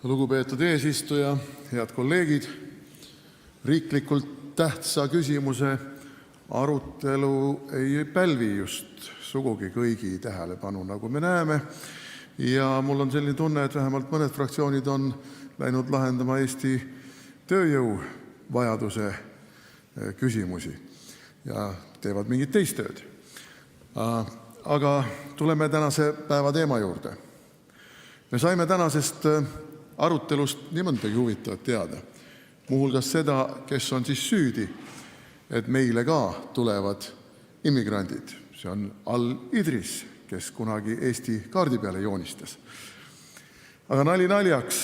Lugupeetud eesistuja, head kolleegid! Riiklikult tähtsa küsimuse arutelu ei pälvi just sugugi kõigi tähelepanu, nagu me näeme. Ja mul on selline tunne, et vähemalt mõned fraktsioonid on läinud lahendama Eesti tööjõu vajaduse küsimusi ja teevad mingit teist tööd. Aga tuleme tänase päeva teema juurde. Me saime tänasest arutelust nii mõndagi huvitavat teada. Muuhulgas seda, kes on siis süüdi, et meile ka tulevad immigrandid. See on Al-Idris, kes kunagi Eesti kaardi peale joonistas. Aga nali naljaks.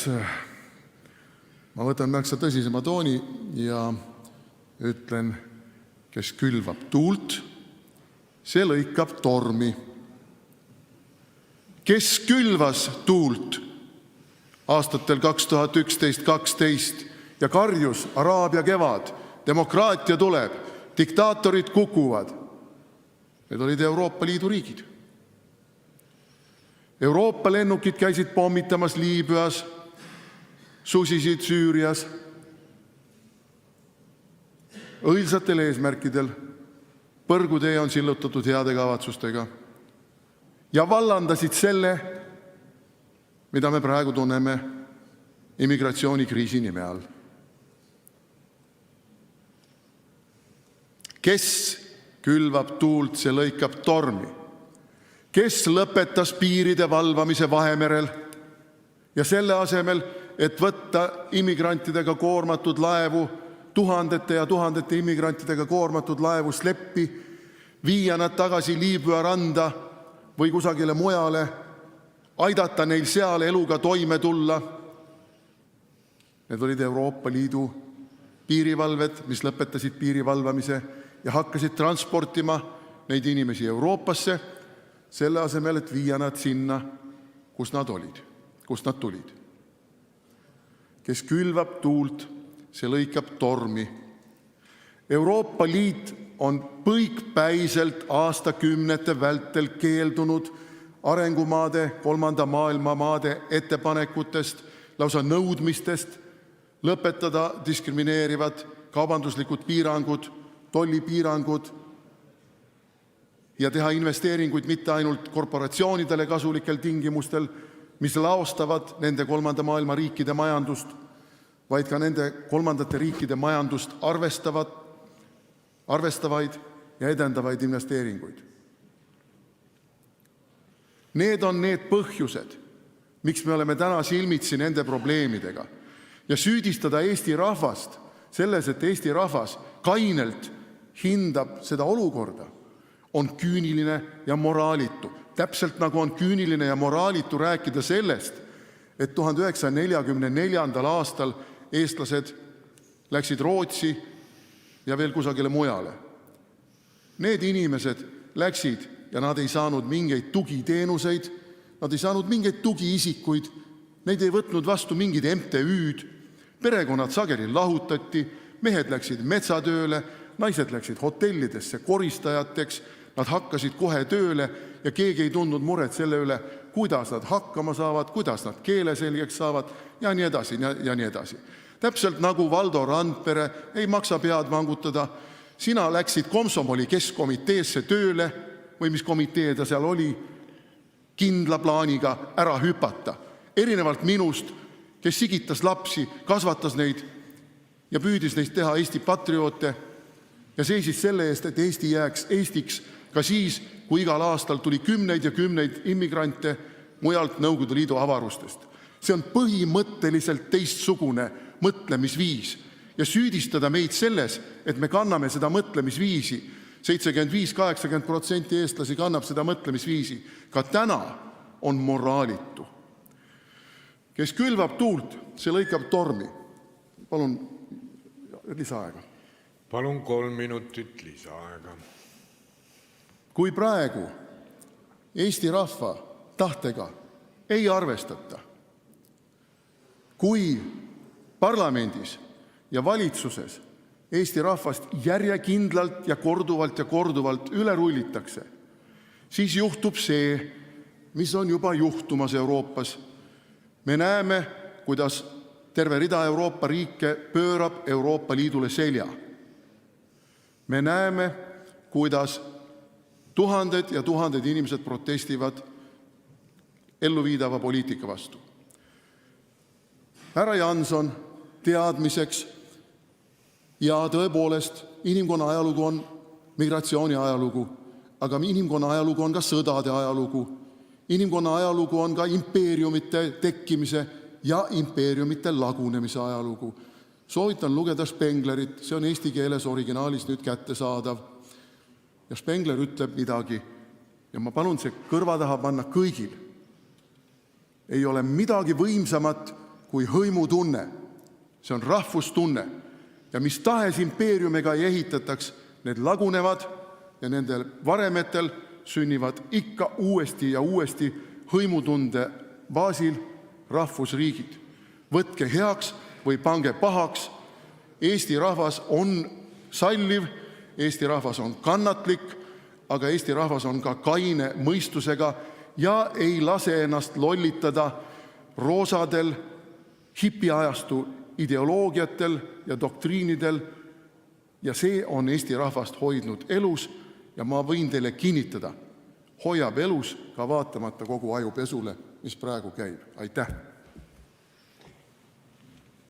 Ma võtan märksa tõsisema tooni ja ütlen, kes külvab tuult, see lõikab tormi. Kes külvas tuult aastatel 2011-12 ja karjus Araabia kevad, demokraatia tuleb, diktaatorid kukuvad? Need olid Euroopa Liidu riigid. Euroopa lennukid käisid pommitamas Liibüas, susisid Süürias õilsatel eesmärkidel. Põrgutee on sillutatud heade kavatsustega ja vallandasid selle, mida me praegu tunneme immigratsioonikriisi nime all. Kes külvab tuult, see lõikab tormi. Kes lõpetas piiride valvamise Vahemerel ja selle asemel, et võtta immigrantidega koormatud laevu, tuhandete ja tuhandete immigrantidega koormatud laevu sleppi, viia nad tagasi Liibüa randa või kusagile mujale, aidata neil seal eluga toime tulla. Need olid Euroopa Liidu piirivalved, mis lõpetasid piirivalvamise ja hakkasid transportima neid inimesi Euroopasse, selle asemel, et viia nad sinna, kus nad olid, kust nad tulid. Kes külvab tuult, see lõikab tormi. Euroopa Liit on põikpäiselt aastakümnete vältel keeldunud arengumaade, kolmanda maailma maade ettepanekutest, lausa nõudmistest lõpetada diskrimineerivad kaubanduslikud piirangud, tollipiirangud ja teha investeeringuid mitte ainult korporatsioonidele kasulikel tingimustel, mis laostavad nende kolmanda maailma riikide majandust, vaid ka nende kolmandate riikide majandust arvestavaid ja edendavaid investeeringuid. Need on need põhjused, miks me oleme täna silmitsi nende probleemidega. Ja süüdistada Eesti rahvast selles, et Eesti rahvas kainelt hindab seda olukorda, on küüniline ja moraalitu. Täpselt nagu on küüniline ja moraalitu rääkida sellest, et 1944. aastal eestlased läksid Rootsi ja veel kusagile mujale. Need inimesed läksid ja nad ei saanud mingeid tugiteenuseid, nad ei saanud mingeid tugiisikuid, neid ei võtnud vastu mingid MTÜ-d, perekonnad sageli lahutati, mehed läksid metsatööle, naised läksid hotellidesse koristajateks, nad hakkasid kohe tööle ja keegi ei tundnud muret selle üle, kuidas nad hakkama saavad, kuidas nad keele selgeks saavad ja nii edasi ja nii edasi. Täpselt nagu Valdo Randpere, ei maksa pead vangutada, sina läksid Komsomoli keskkomiteesse tööle või mis komitee ta seal oli, kindla plaaniga ära hüpata. Erinevalt minust, kes sigitas lapsi, kasvatas neid ja püüdis neist teha Eesti patrioote ja seisis selle eest, et Eesti jääks Eestiks ka siis, kui igal aastal tuli kümneid ja kümneid immigrante mujalt Nõukogude Liidu avarustest. See on põhimõtteliselt teistsugune mõtlemisviis ja süüdistada meid selles, et me kanname seda mõtlemisviisi, 75-80% eestlasi kannab seda mõtlemisviisi, ka täna on moraalitu. Kes külvab tuult, see lõikab tormi. Palun lisaaega. Palun 3 minutit lisaaega. Kui praegu Eesti rahva tahtega ei arvestata, kui parlamendis ja valitsuses Eesti rahvast järjekindlalt ja korduvalt üle rullitakse, siis juhtub see, mis on juba juhtumas Euroopas. Me näeme, kuidas terve rida Euroopa riike pöörab Euroopa Liidule selja. Me näeme, kuidas tuhanded ja tuhanded inimesed protestivad elluviidava poliitika vastu. Härra Janson, teadmiseks, ja tõepoolest, inimkonna ajalugu on migratsiooni ajalugu, aga inimkonna ajalugu on ka sõdade ajalugu. Inimkonna ajalugu on ka impeeriumite tekkimise ja impeeriumite lagunemise ajalugu. Soovitan lugeda Spenglerit, see on eesti keeles originaalis nüüd kättesaadav. Ja Spengler ütleb midagi, ja ma palun see kõrva taha panna kõigil. Ei ole midagi võimsamat kui hõimutunne. See on rahvustunne. Ja mis tahes impeeriumiga ei ehitataks, need lagunevad ja nendel varemetel sünnivad ikka uuesti ja uuesti hõimutunde baasil rahvusriigid. Võtke heaks või pange pahaks. Eesti rahvas on salliv, Eesti rahvas on kannatlik, aga Eesti rahvas on ka kaine mõistusega ja ei lase ennast lollitada roosadel hipiajastu ideoloogiatel ja doktriinidel. Ja see on Eesti rahvast hoidnud elus ja ma võin teile kinnitada, hoiab elus ka vaatamata kogu ajupesule, mis praegu käib. Aitäh!